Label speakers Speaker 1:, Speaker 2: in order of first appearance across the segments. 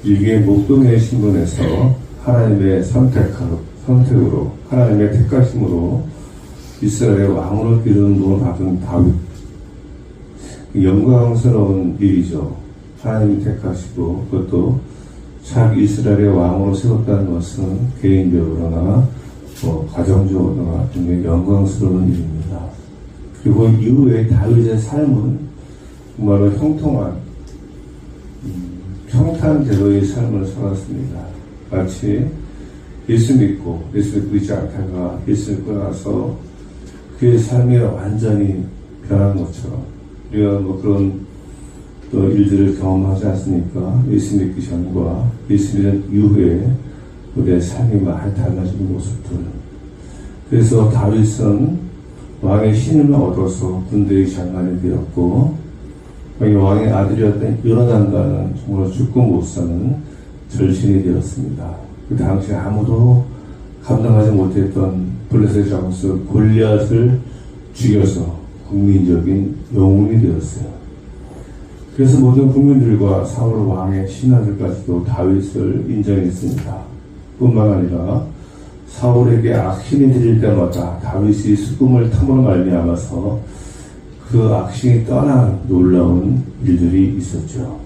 Speaker 1: 일개 목동의 신분에서 하나님의 선택으로 하나님의 택하심으로 이스라엘의 왕으로 기름부음을 받은 다윗. 영광스러운 일이죠. 하나님이 택하시고 그것도 자기 이스라엘의 왕으로 세웠다는 것은 개인적으로나 가정적으로나 굉장히 영광스러운 일입니다. 그리고 이후에 다윗의 삶은 정말로 형통한 평탄대로의 삶을 살았습니다. 마치 예수 믿고 있지 않다가 예수 믿고 나서 그의 삶이 완전히 변한 것처럼 우리가 그런 또 일들을 경험하지 않습니까? 예수 믿기 전과 예수 믿는 이후에 우리의 삶이 많이 달라진 모습들. 그래서 다윗은 왕의 신임을 얻어서 군대의 장관이 되었고 왕의 아들이었던 요나단과는 정말 죽고 못 사는 절신이 되었습니다. 그 당시 아무도 감당하지 못했던 블레셋 장수 골리앗을 죽여서 국민적인 영웅이 되었어요. 그래서 모든 국민들과 사울 왕의 신하들까지도 다윗을 인정했습니다. 뿐만 아니라 사울에게 악신이 들릴 때마다 다윗이 수금을 탐으로 말미암아서 그 악신이 떠난 놀라운 일들이 있었죠.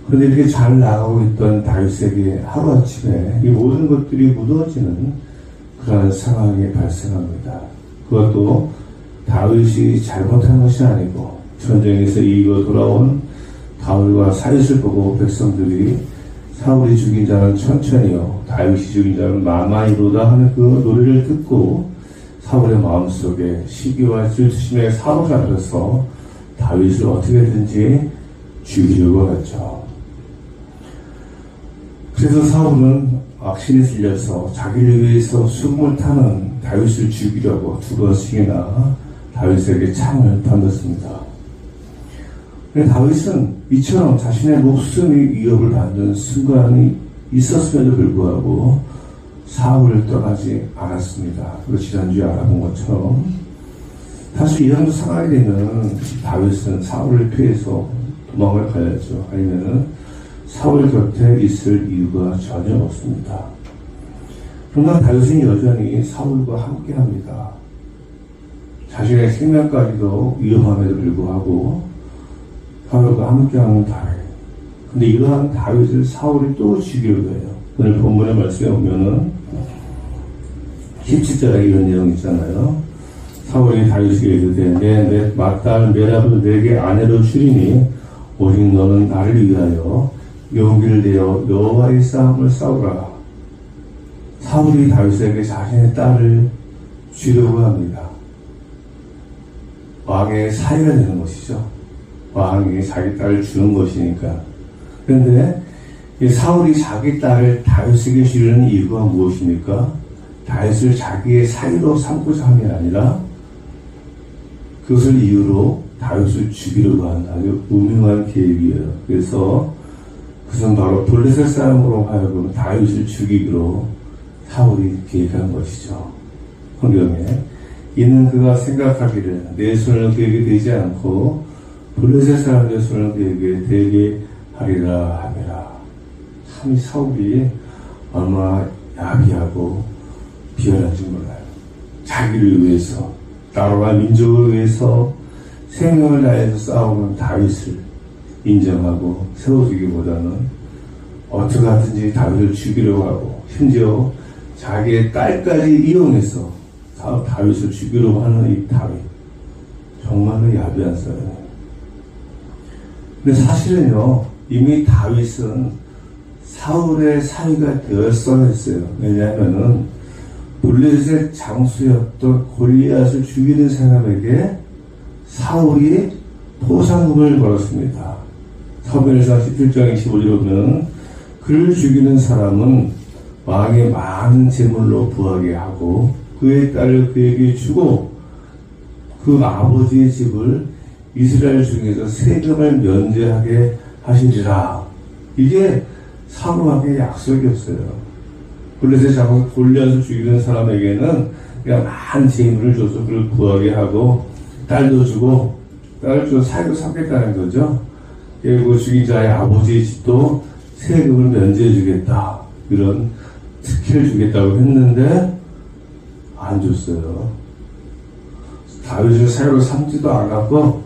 Speaker 1: 그런데 이렇게 잘 나가고 있던 다윗에게 하루아침에 이 모든 것들이 무너지는 그러한 상황이 발생합니다. 그것도 다윗이 잘못한 것이 아니고 전쟁에서 이기고 돌아온 다윗과 사윗을 보고 백성들이 사울이 죽인 자는 천천히요 다윗이 죽인 자는 마마이로다 하는 그 노래를 듣고 사울의 마음속에 시기와 질투심에 사로잡혀서 다윗을 어떻게든지 죽이려고 했죠. 그래서 사울은 악신이 들려서 자기를 위해서 수금을 타는 다윗을 죽이려고 두 번씩이나 다윗에게 창을 던졌습니다. 그런데 다윗은 이처럼 자신의 목숨이 위협을 받는 순간이 있었음에도 불구하고 사울을 떠나지 않았습니다. 그리고 지난주에 알아본 것처럼 사실 이 정도 상황이 되면 다윗은 사울을 피해서 도망을 가야죠. 아니면은 사울 곁에 있을 이유가 전혀 없습니다. 그러나 다윗은 여전히 사울과 함께합니다. 자신의 생명까지도 위험함에도 불구하고 사울과 함께하는 다윗. 근데 이러한 다윗을 사울이 또 죽이려고 해요. 오늘 본문의 말씀에 보면은 17절에 이런 내용이 있잖아요. 사울이 다윗에게 이르되 내 맏딸 메랍을 내게 아내로 주리니 오직 너는 나를 위하여 용기를 내어 여호와의 싸움을 싸우라. 사울이 다윗에게 자신의 딸을 주려고 합니다. 왕의 사위가 되는 것이죠. 왕이 자기 딸을 주는 것이니까. 그런데 이 사울이 자기 딸을 다윗에게 주려는 이유가 무엇입니까? 다윗을 자기의 사위로 삼고자 함이 아니라 그것을 이유로 다윗을 죽이려고 하는 아주 음흉한 계획이에요. 그래서 그것은 바로 블레셋 사람으로 하여금 다윗을 죽이기로 사울이 계획한 것이죠. 성경에 이는 그가 생각하기를 내 손을 그에게 대지 않고 블레셋 사람의 손을 그에게 대게 하리라 하니라. 참 사울이 얼마나 야비하고 비열한지 몰라요. 자기를 위해서 나라와 민족을 위해서 생명을 다해서 싸우는 다윗을 인정하고 세워주기보다는 어떻게 하든지 다윗을 죽이려고 하고 심지어 자기의 딸까지 이용해서 다윗을 죽이려고 하는 이 다윗, 정말로 야비한 사람이에요. 근데 사실은요, 이미 다윗은 사울의 사위가 되었어야 했어요. 왜냐하면은 블레셋 장수였던 골리앗을 죽이는 사람에게 사울이 포상금을 걸었습니다. 사무엘상 17장 25절에 보면 그를 죽이는 사람은 왕의 많은 재물로 부하게 하고 그의 딸을 그에게 주고 그 아버지의 집을 이스라엘 중에서 세금을 면제하게 하시리라. 이게 사무왕의 약속이었어요. 블레셋 장수 골리앗을 죽이는 사람에게는 그냥 많은 재물을 줘서 그를 구하게 하고 딸도 주고 딸을 주고 사이도 삼겠다는 거죠. 그리고 죽인 자의 아버지의 집도 세금을 면제해주겠다. 이런 특혜를 주겠다고 했는데 안 줬어요. 다윗을 새로 삼지도 않았고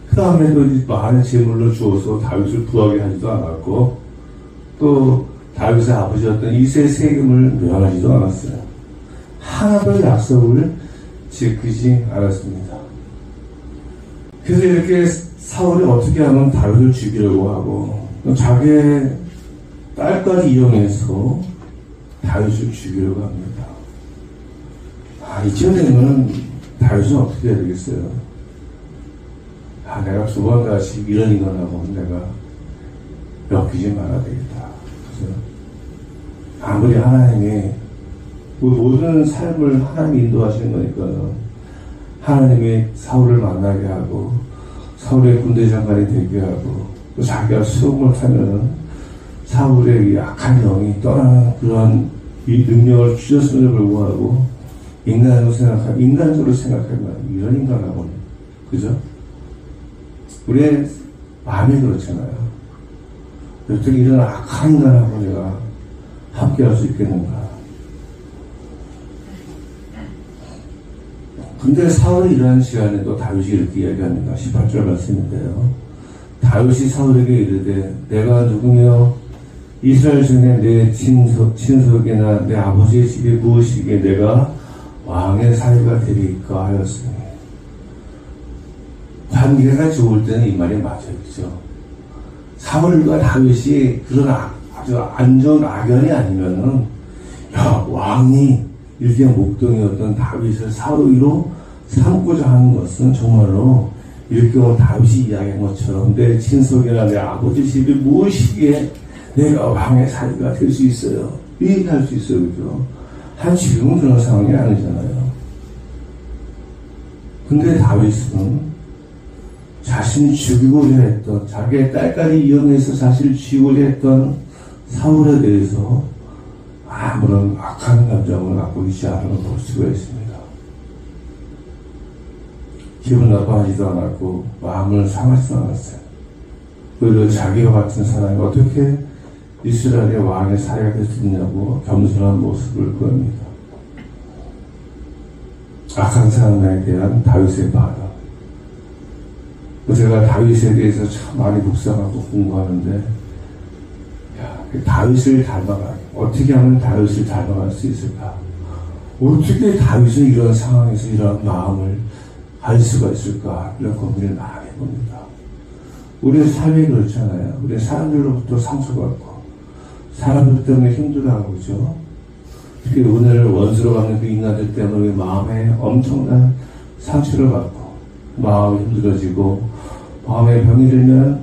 Speaker 1: 그 다음에도 많은 재물로 주어서 다윗을 부하게 하지도 않았고 또 다윗의 아버지였던 이새의 세금을 면하지도 않았어요. 하나도 약속을 지키지 않았습니다. 그래서 이렇게 사울이 어떻게 하면 다윗을 죽이려고 하고 자기의 딸까지 이용해서 다윗을 죽이려고 합니다. 이쯤 되면 다윗은 어떻게 해야 되겠어요? 내가 두 번 다시 이런 인간하고 내가 엮이지 말아야 되겠다. 그래서 아무리 하나님이 모든 삶을 하나님이 인도하시는 거니까 하나님이 사울을 만나게 하고 사울의 군대 장관이 되게 하고 또 자기가 수용을 타면은 사울의 약한 영이 떠나는 그런 이 능력을 주셨음에도 불구하고 인간적으로 생각하면 이런 인간하고는 그죠? 우리의 마음이 그렇잖아요. 어떻게 이런 악한 인간하고 내가 함께 할 수 있겠는가? 근데 사울이 일하는 시간에도 다윗이 이렇게 이야기합니다. 18절 말씀인데요. 다윗이 사울에게 이르되 내가 누구며 이스라엘 중에 내 친속이나 내 아버지의 집이 무엇이기에 내가 왕의 사위가 되리까 하였으니 관계가 좋을 때는 이 말이 맞아요. 그죠? 사울과 다윗이 그런 아주 안 좋은 악연이 아니면은 왕이 일개 목동이었던 다윗을 사위로 삼고자 하는 것은 정말로 이렇게 다윗이 이야기한 것처럼 내 친속이나 내 아버지 집이 무엇이기에 내가 왕의 사위가 될 수 있어요. 이 얘기할 수 있어요. 그죠? 지금은 그런 상황이 아니잖아요. 근데 다윗은 자신이 죽이고자 했던 자기의 딸까지 이용해서 자신을 죽이고자 했던 사울에 대해서 아무런 악한 감정을 갖고 있지 않은 걸 볼 수가 있습니다. 기분 나빠하지도 않았고 마음을 상하지도 않았어요. 오히려 자기와 같은 사람이 어떻게 이스라엘의 왕의 사위가 될 수 있냐고 겸손한 모습을 보입니다. 악한 사람에 대한 다윗의 반응. 제가 다윗에 대해서 참 많이 묵상하고 공부하는데 다윗을 닮아가게 어떻게 하면 다윗을 닮아갈 수 있을까? 어떻게 다윗은 이런 상황에서 이런 마음을 할 수가 있을까? 이런 고민을 많이 해봅니다. 우리의 삶이 그렇잖아요. 우리 사람들로부터 상처받고 사람들 때문에 힘들어하고 그죠? 특히 오늘 원수로 받는 그 인간들 때문에 마음에 엄청난 상처를 받고 마음이 힘들어지고 마음에 병이 들면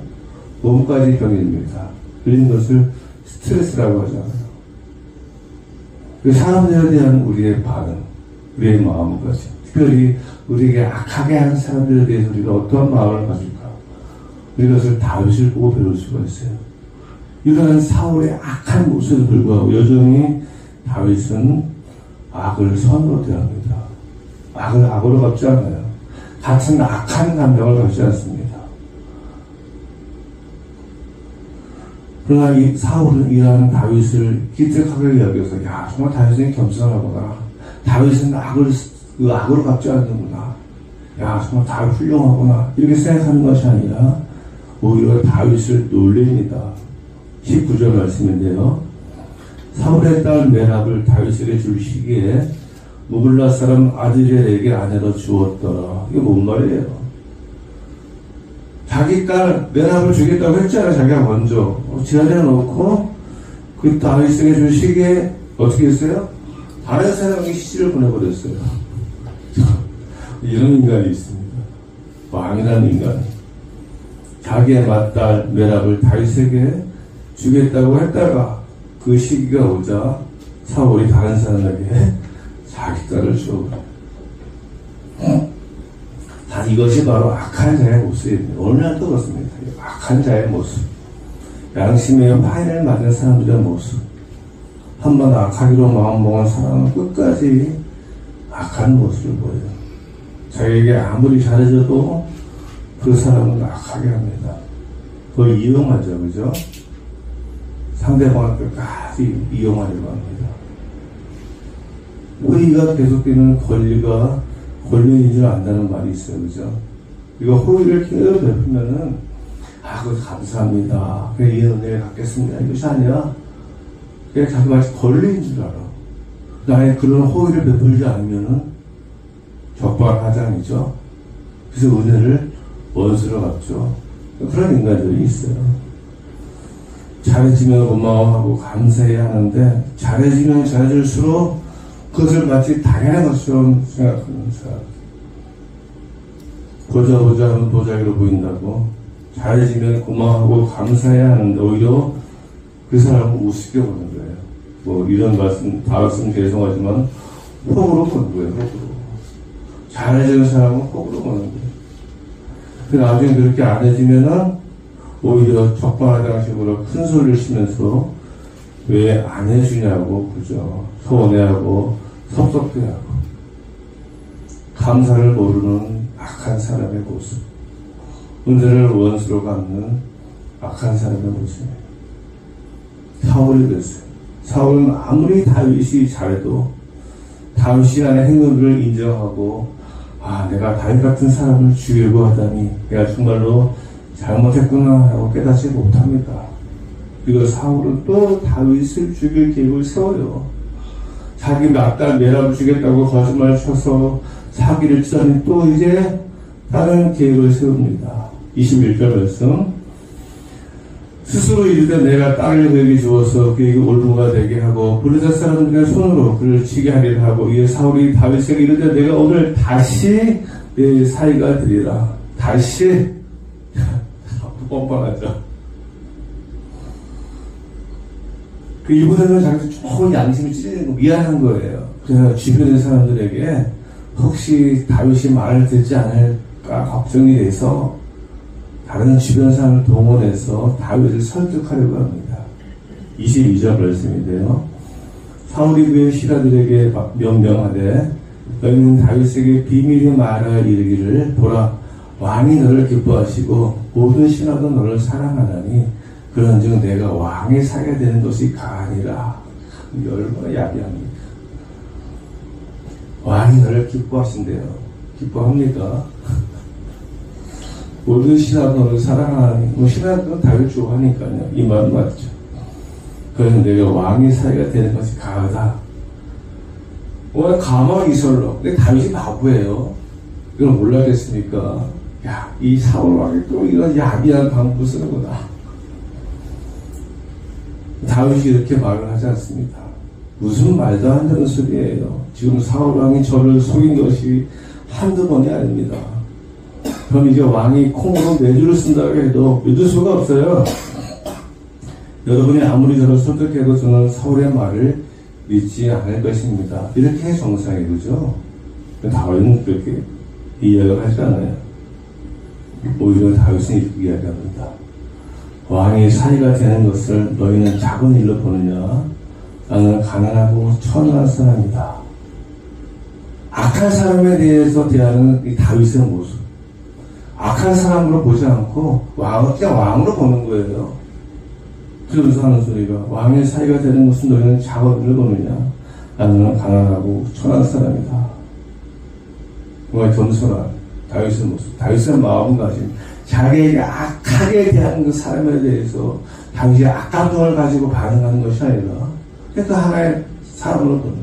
Speaker 1: 몸까지 병이 듭니다. 그런 것을 스트레스라고 하잖아요. 그 사람들에 대한 우리의 반응, 우리의 마음까지 특별히 우리에게 악하게 하는 사람들에 대해서 우리가 어떠한 마음을 가질까? 우리가 그것을 다윗을 보고 배울 수가 있어요. 이러한 사울의 악한 모습에 불구하고 여전히 다윗은 악을 선으로 대합니다. 악을 악으로 갚지 않아요. 같은 악한 감정을 갖지 않습니다. 그러나 이 사울은 이러한 다윗을 기특하게 여겨서 야 정말 다윗은 겸손하구나. 다윗은 악으로 갚지 않는구나. 야 정말 다윗 훌륭하구나. 이렇게 생각하는 것이 아니라 오히려 다윗을 놀립니다. 19절 말씀인데요. 사울의 딸 메랍을 다윗에게 줄 시기에 무블라 사람 아드리엘에게 아내로 주었더라. 이게 뭔 말이에요? 자기 딸 메랍을 주겠다고 했잖아요. 자기가 먼저 제안해 놓고 그 다윗에게 줄 시기에 어떻게 했어요? 다른 사람에게 시집을 보내버렸어요. 이런 인간이 있습니다. 왕이라는 인간. 자기의 맏딸 메랍을 다윗에게 주겠다고 했다가 그 시기가 오자 사울이 다른 사람에게 자기 딸을 주어버려요. 다 이것이 바로 악한 자의 모습입니다. 오늘날도 그렇습니다. 악한 자의 모습. 양심에 화인을 맞은 사람들의 모습. 한번 악하기로 마음먹은 사람은 끝까지 악한 모습을 보여요. 자기에게 아무리 잘해줘도 그 사람은 악하게 합니다. 그걸 이용하죠. 그죠? 상대방을 끝까지 이용하려고 합니다. 호의가 계속되는 권리가 권리인 줄 안다는 말이 있어요. 그죠? 이거 호의를 계속 베풀면은, 그거 감사합니다. 그래, 이 은혜를 갖겠습니다. 이것이 아니라, 그냥 자기 마치 권리인 줄 알아. 나의 그런 호의를 베풀지 않으면은 적발하장이죠. 그래서 은혜를 원수로 갚죠. 그런 인간들이 있어요. 잘해지면 고마워하고 감사해야 하는데, 잘해지면 잘해질수록 그것을 마치 당연한 것처럼 생각하는 사람. 보자 하면 도자기로 보인다고. 잘해지면 고마워하고 감사해야 하는데, 오히려 그 사람을 우습게 보는 거예요. 뭐, 이런 말씀, 다 말씀 죄송하지만, 폭으로 보는 거예요, 폭으로. 잘해지는 사람은 폭으로 보는 거예요. 근데 나중에 그렇게 안 해지면은, 오히려 적반하장식으로 큰 소리를 치면서, 왜 안 해주냐고, 그죠? 서운해하고, 섭섭해하고, 감사를 모르는 악한 사람의 모습. 은혜를 원수로 갚는 악한 사람의 모습이에요. 사울이 그랬어요. 사울은 아무리 다윗이 잘해도 다윗이 하는 행동들을 인정하고, 내가 다윗 같은 사람을 죽이려고 하다니 내가 정말로 잘못했구나 하고 깨닫지 못합니다. 그리고 사울은 또 다윗을 죽일 계획을 세워요. 자기 맏딸 메랍을 죽였다고 거짓말을 쳐서 사기를 치더니 또 이제 다른 계획을 세웁니다. 21절 말씀. 스스로 이르되 내가 딸을 그에게 주어서 그에게 올무가 되게 하고 블레셋 사람들의 손으로 그를 치게 하리라 하고, 이에 사울이 다윗에게 이르되 내가 오늘 다시 내 사이가 되리라. 다시 뻔뻔하죠. 이분은 자기 조금 양심이 찔리고 미안한 거예요. 그래서 주변의 사람들에게 혹시 다윗이 말을 듣지 않을까 걱정이 돼서 다른 주변 사람을 동원해서 다윗을 설득하려고 합니다. 22절 말씀인데요. 사울이 그의 신하들에게 명령하되 너희는 다윗에게 비밀히 말하여 이르기를 보라, 왕이 너를 기뻐하시고 모든 신하도 너를 사랑하나니 그런즉 내가 왕의 사게 되는 것이 가아니라. 얼마나 야비합니까? 왕이 너를 기뻐하신대요. 기뻐합니까? 모든 신하도 너를 사랑하니, 신하들은 다윗 좋아하니까요. 이 말은 맞죠. 그래서 내가 왕의 사이가 되는 것이 가하다. 왜 가망 이설로? 근데 다윗이 바보예요. 이걸 몰라겠습니까? 이 사울 왕이 또 이런 야비한 방법을 쓰는구나. 다윗이 이렇게 말을 하지 않습니다. 무슨 말도 안 되는 소리예요. 지금 사울 왕이 저를 속인 것이 한두 번이 아닙니다. 그럼 이제 왕이 콩으로 뇌주를 쓴다고 해도 믿을 수가 없어요. 여러분이 아무리 저를 설득해도 저는 사울의 말을 믿지 않을 것입니다. 이렇게 정상이 그죠? 다윗은 그렇게 이야기를 하지 않아요. 오히려 다윗은 이렇게 이야기합니다. 왕의 사이가 되는 것을 너희는 작은 일로 보느냐? 나는 가난하고 천한 사람이다. 악한 사람에 대해서 대하는 이 다윗의 모습. 악한 사람으로 보지 않고 그냥 왕으로 보는 거예요. 그러면서 하는 소리가, 왕의 사이가 되는 것은 너희는 작은 일로 보느냐? 나는 가난하고 천한 사람이다. 정말 겸손한 다윗의 모습, 다윗의 마음가짐, 자기에게 악하게 대하는 그 사람에 대해서 당시에 악감정을 가지고 반응하는 것이 아니라 그 하나의 사람으로 보는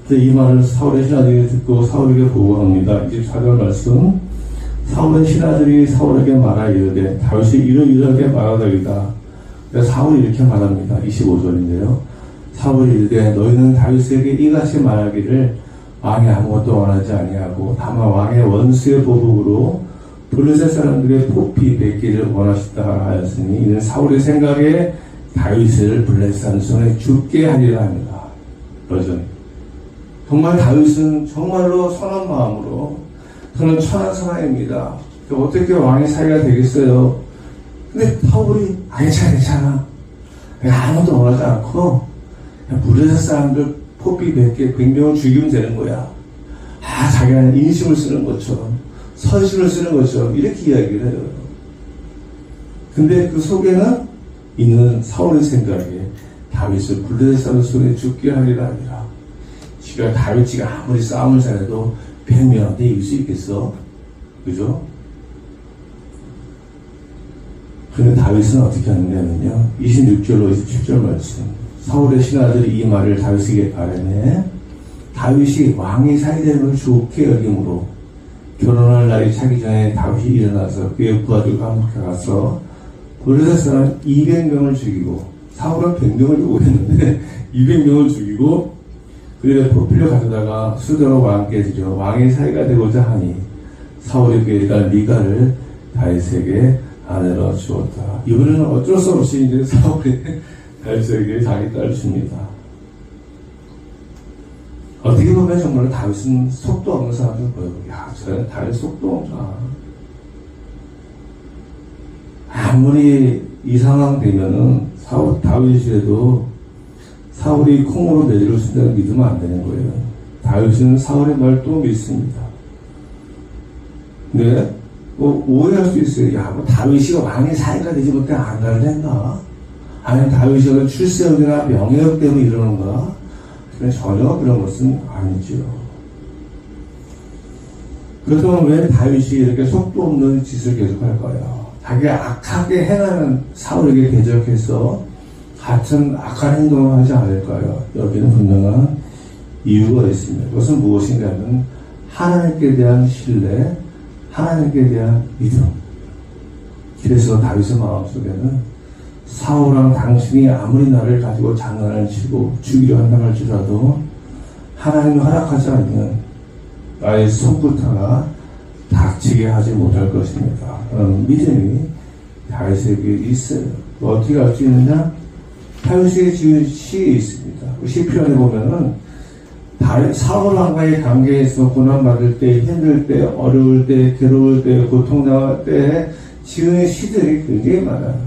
Speaker 1: 거예요. 이 말을 사울의 신하들이 듣고 사울에게 보고합니다. 24절 말씀. 사울의 신하들이 사울에게 말하여 이르되 다윗이 이러이러하게 말하더이다. 사울이 이렇게 말합니다. 25절인데요. 사울이 이르되 너희는 다윗에게 이같이 말하기를 왕이 아무것도 원하지 아니하고 다만 왕의 원수의 보복으로 블레셋 사람들의 포피 뱉기를 원하시다 하였으니 이는 사울의 생각에 다윗을 블레셋 손에 죽게 하리라 합니다. 여전히 정말 다윗은 정말로 선한 마음으로 저는 천한 사람입니다. 어떻게 왕의 사이가 되겠어요? 근데 사울이 괜찮아. 내가 아무도 원하지 않고 블레셋 사람들 포피 100개 100명을 죽이면 되는 거야. 자기가 인심을 쓰는 것처럼 선심을 쓰는 것처럼 이렇게 이야기를 해요. 근데 그 속에는 있는 사울의 생각에 다윗을 블레셋 손에 죽게 하리라 하니라. 지가 다윗이가 아무리 싸움을 잘해도 100명한테 이길 수 있겠어? 그죠? 그런데 다윗은 어떻게 하느냐면요, 26절로 27절 말씀, 사울의 신하들이 이 말을 다윗에게 아뢰매 다윗이 왕이 사이되는 걸 좋게 여김으로 결혼할 날이 차기 전에 다윗이 일어나서 그의 부하들과 함께 가서 블레셋 사람 200명을 죽이고, 사울은 100명을 요구했는데 200명을 죽이고 그를 포필로 가져다가 수저로 왕께 드려 왕의 사이가 되고자 하니 사울의 괴가 미가를 다윗에게 아내로 주었다. 이번에는 어쩔 수 없이 이제 사울이 다윗에게 자기 딸을 줍니다. 어떻게 보면 정말 다윗은 속도 없는 사람들 보여요. 야, 저 다윗 속도 없나. 아무리 이 상황 되면은 다윗이라도 사울이 콩으로 내지를 쓴다는 믿으면 안 되는 거예요. 다윗은 사울의 말 또 믿습니다. 근데 오해할 수 있어요. 야, 다윗이 왕의 사이가 되지 못해 안 갈랬나? 아니면 다윗이 출세욕이나 명예욕 때문에 이러는가? 전혀 그런 것은 아니죠. 그렇다면 왜 다윗이 이렇게 속도 없는 짓을 계속할까요? 자기가 악하게 행하는 사울에게 대적해서 같은 악한 행동을 하지 않을까요? 여기는 분명한 이유가 있습니다. 그것은 무엇인가 하면 하나님께 대한 신뢰, 하나님께 대한 믿음. 그래서 다윗의 마음속에는 사울왕 당신이 아무리 나를 가지고 장난을 치고 죽이려 한다고 할지라도 하나님이 허락하지 않으면 나의 손부터가 닥치게 하지 못할 것입니다. 그런 믿음이 다윗에게 있어요. 어떻게 할 수 있느냐? 다윗에게 지은 시에 있습니다. 시편에 보면은 사울왕과의 관계에서 고난받을 때, 힘들 때, 어려울 때, 괴로울 때, 고통당할 때 지은 시들이 굉장히 많아요.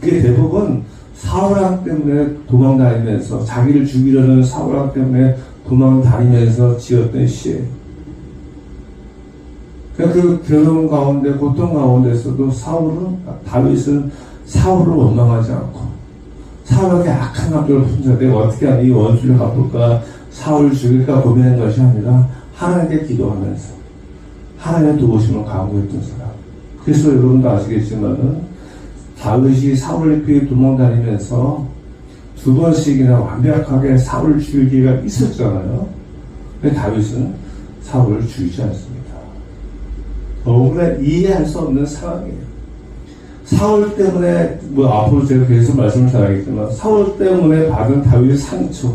Speaker 1: 그게 대부분 사울왕 때문에 도망다니면서, 자기를 죽이려는 사울왕 때문에 도망다니면서 지었던 시예요. 그러니까 그 괴로움 가운데, 고통 가운데서도 다윗은 사울을 원망하지 않고, 사울에게 악한 감정을 품자되 어떻게 하니 이 원수를 갚을까, 사울을 죽일까 고민한 것이 아니라 하나님께 기도하면서 하나님의 도우심을 강구했던 사람. 그래서 여러분도 아시겠지만은 다윗이 사울을 피해 도망다니면서 2번씩이나 완벽하게 사울을 죽일 기회가 있었잖아요. 근데 다윗은 사울을 죽이지 않습니다. 너무나 이해할 수 없는 상황이에요. 사울 때문에, 앞으로 제가 계속 말씀을 잘하겠지만, 사울 때문에 받은 다윗의 상처,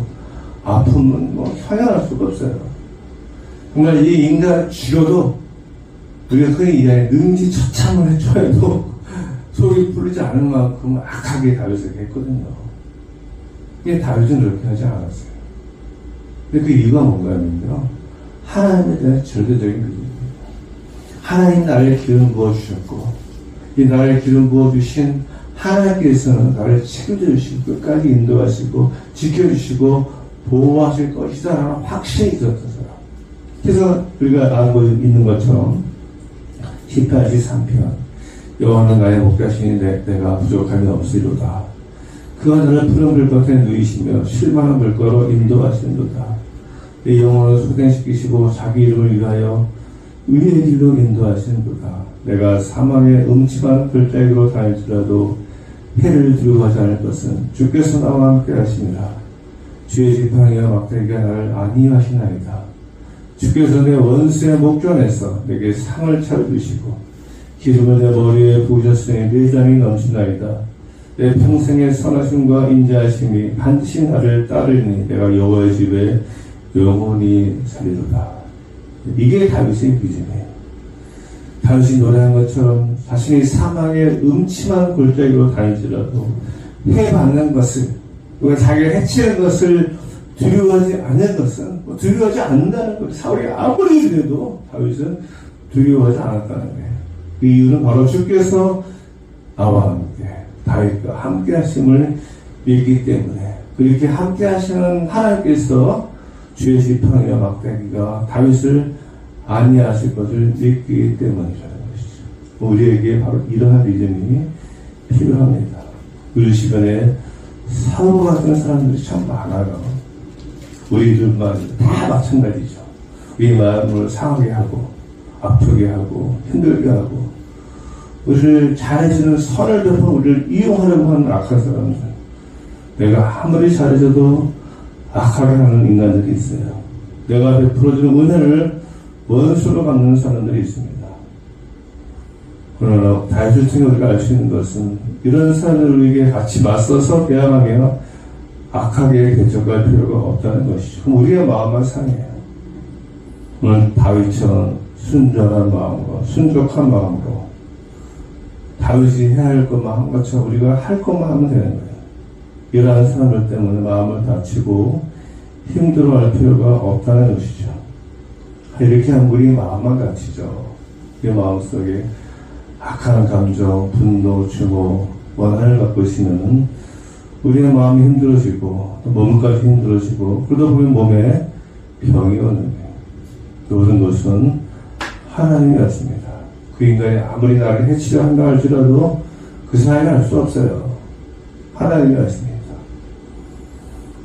Speaker 1: 아픔은 형용할 수가 없어요. 정말 이 인간을 죽여도, 우리가 흔히 이야기하는 능지처참을 해줘도 속이 풀리지 않을 만큼 악하게 다윗에게 했거든요. 근데 다윗은 그렇게 하지 않았어요. 근데 그 이유가 뭔가 하면요, 하나님에 대한 절대적인 믿음입니다. 하나님 나를 기름 부어주셨고, 이 나를 기름 부어주신 하나님께서는 나를 책임져 주시고 끝까지 인도하시고 지켜주시고 보호하실 것이다라는 확신이 있었던 사람. 그래서 우리가 알고 있는 것처럼 시편 23편, 여호와는 나의 목자시니 내가 부족함이 없으리로다. 그가 나를 푸른 물밭에 누이시며 실만한 물가로 인도하시는도다. 내 영혼을 소생시키시고 자기 이름을 위하여 의의 길로 인도하시는도다. 내가 사망의 음침한 골짜기로 다닐지라도 해를 두려워하지 않을 것은 주께서 나와 함께 하심이라. 주의 지팡이와 막대기가 나를 안위하시나이다. 주께서 내 원수의 목전에서 내게 상을 차려주시고 기름을 내 머리에 부으셨으니 내 장이 넘치나이다. 내 평생의 선하심과 인자하심이 반드시 나를 따르니 내가 여호와의 집에 영원히 살리로다. 이게 다윗의 믿음이에요. 다윗이 노래한 것처럼 자신이 사망의 음침한 골짜기로 다닐지라도 해받는 것을, 자기가 해치는 것을 두려워하지 않는 것은, 두려워하지 않는다는 것. 사울이 아무리 그래도 다윗은 두려워하지 않았다는 거예요. 그 이유는 바로 주께서 나와 함께, 다윗과 함께 하심을 믿기 때문에, 그렇게 함께 하시는 하나님께서 주의 지팡이와 막대기가 다윗을 안위하실 것을 믿기 때문이라는 것이죠. 우리에게 바로 이러한 믿음이 필요합니다. 우리 주변에 사울 같은 사람들이 참 많아요. 우리들만 다 마찬가지죠. 우리 마음을 상하게 하고 아프게 하고 힘들게 하고 우리를 잘해주는 선을 베풀어 우리를 이용하려고 하는 악한 사람들. 내가 아무리 잘해줘도 악하게 하는 인간들이 있어요. 내가 베풀어주는 은혜를 원수로 갚는 사람들이 있습니다. 그러나 다윗을 통해 우리가 알 수 있는 것은 이런 사람들에게 같이 맞서서 대항하며 악하게 대적할 필요가 없다는 것이죠. 그럼 우리의 마음만 상해요. 오늘 다윗처럼 순전한 마음으로 순족한 마음으로 다윗이 해야 할 것만 한 것처럼 우리가 할 것만 하면 되는 거예요. 이러한 사람들 때문에 마음을 다치고 힘들어할 필요가 없다는 것이죠. 이렇게 하면 우리 마음만 다치죠. 우리 마음속에 악한 감정, 분노, 증오, 원한을 갖고 있으면 우리의 마음이 힘들어지고 몸까지 힘들어지고 그러다 보면 몸에 병이 오는 거예요. 모든 것은 하나님이었습니다. 그 인간이 아무리 나를 해치려 한다 할지라도 그 사이는 알 수 없어요. 하나님이었습니다.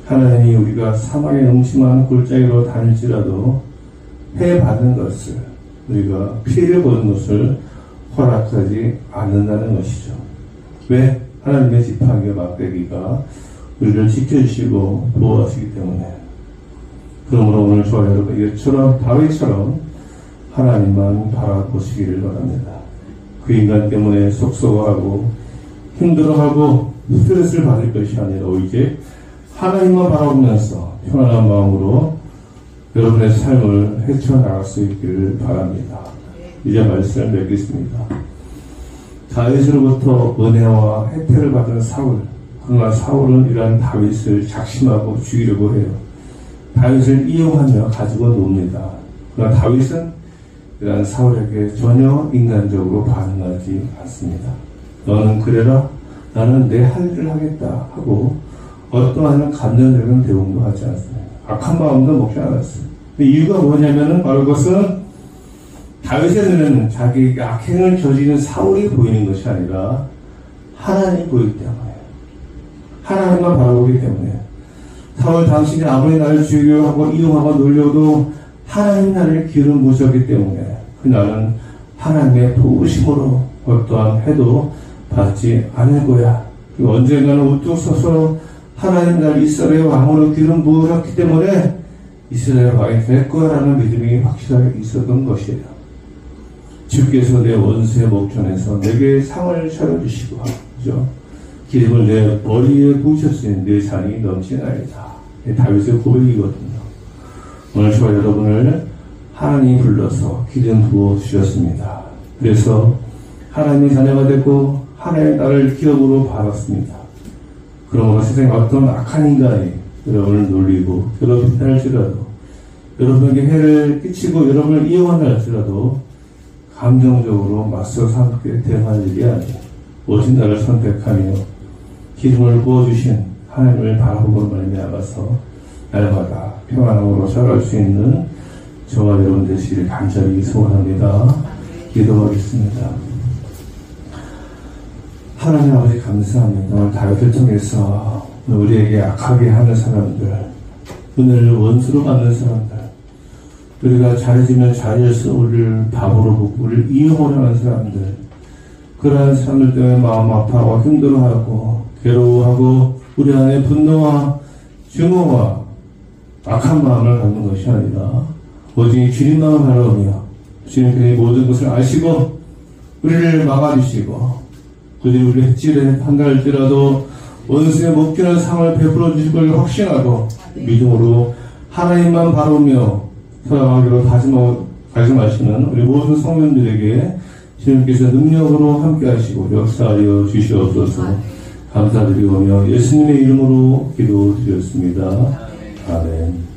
Speaker 1: 하나님이 우리가 사망의 음침한 골짜기로 다닐지라도 해받는 것을 우리가 피해를 보는 것을 허락하지 않는다는 것이죠. 왜? 하나님의 지팡이와 막대기가 우리를 지켜주시고 보호하시기 때문에. 그러므로 오늘 저와 여러분 이처럼 다윗처럼 하나님만 바라보시기를 바랍니다. 그 인간 때문에 속썩어하고 힘들어하고 스트레스를 받을 것이 아니라 오히려 하나님만 바라보면서 편안한 마음으로 여러분의 삶을 헤쳐나갈 수 있기를 바랍니다. 이제 말씀을 맺겠습니다. 다윗으로부터 은혜와 혜택을 받은 사울. 그러나 사울은 이러한 다윗을 작심하고 죽이려고 해요. 다윗을 이용하며 가지고 놉니다. 그러나 다윗은 이러한 사울에게 전혀 인간적으로 반응하지 않습니다. 너는 그래라. 나는 내 할 일을 하겠다 하고 어떠한 감정적인 대응도 하지 않습니다. 악한 마음도 먹지 않았어요. 이유가 뭐냐면은 바로 그것은 다윗의 눈에는 자기 악행을 저지른 사울이 보이는 것이 아니라 하나님이 보이기 때문에 하나님만 바라보기 때문에 사울 당신이 아무리 나를 죽이려고 하고 이용하고 놀려도 하나님 나를 기름 부으셨기 때문에 그 나는 하나님의 도우심으로 어떠한 해도 받지 않을 거야. 언젠가는 우뚝 서서 하나님 나를 이스라엘 왕으로 기름 부으셨기 때문에 이스라엘 왕이 될 거라는 믿음이 확실하게 있었던 것이에요. 주께서 내 원수의 목전에서 내게 상을 차려주시고 그죠? 기름을 내 머리에 부으셨으니 내 잔이 넘치나이다. 다윗의 고백이거든요. 오늘 저와 여러분을 하나님이 불러서 기름 부어주셨습니다. 그래서 하나님의 자녀가 되고 하나님의 나를 기업으로 받았습니다. 그러므로 세상에 어떤 악한 인간이 여러분을 놀리고 괴롭힌다 할지라도 여러분에게 해를 끼치고 여러분을 이용한다 할지라도 감정적으로 맞서서 함께 대응할 일이 아니에요. 오직 나를 선택하며 기름을 부어주신 하나님을 바라보고 말미암아서 날마다 평안함으로 살아갈 수 있는 저와 여러분 되시길 간절히 소원합니다. 기도하겠습니다. 하나님 아버지 감사합니다. 오늘 다윗을 통해서 우리에게 악하게 하는 사람들, 은혜를 원수로 받는 사람들, 우리가 잘해주면 잘해서 우리를 바보로 보고 우리를 이용하려 하는 사람들, 그러한 사람들 때문에 마음 아파하고 힘들어하고 괴로워하고 우리 안에 분노와 증오와 악한 마음을 갖는 것이 아니라 오직 주님만을 바라보며 주님께서 모든 것을 아시고 우리를 막아주시고 우리를 헷질에 한다 할지라도 원수의 목전한 상을 베풀어 주실 걸 확신하고 믿음으로 하나님만 바라보며 살아가기로 다짐하시는 우리 모든 성도들에게 주님께서 능력으로 함께 하시고 역사하여 주시옵소서. 감사드리오며 예수님의 이름으로 기도드렸습니다. 아멘.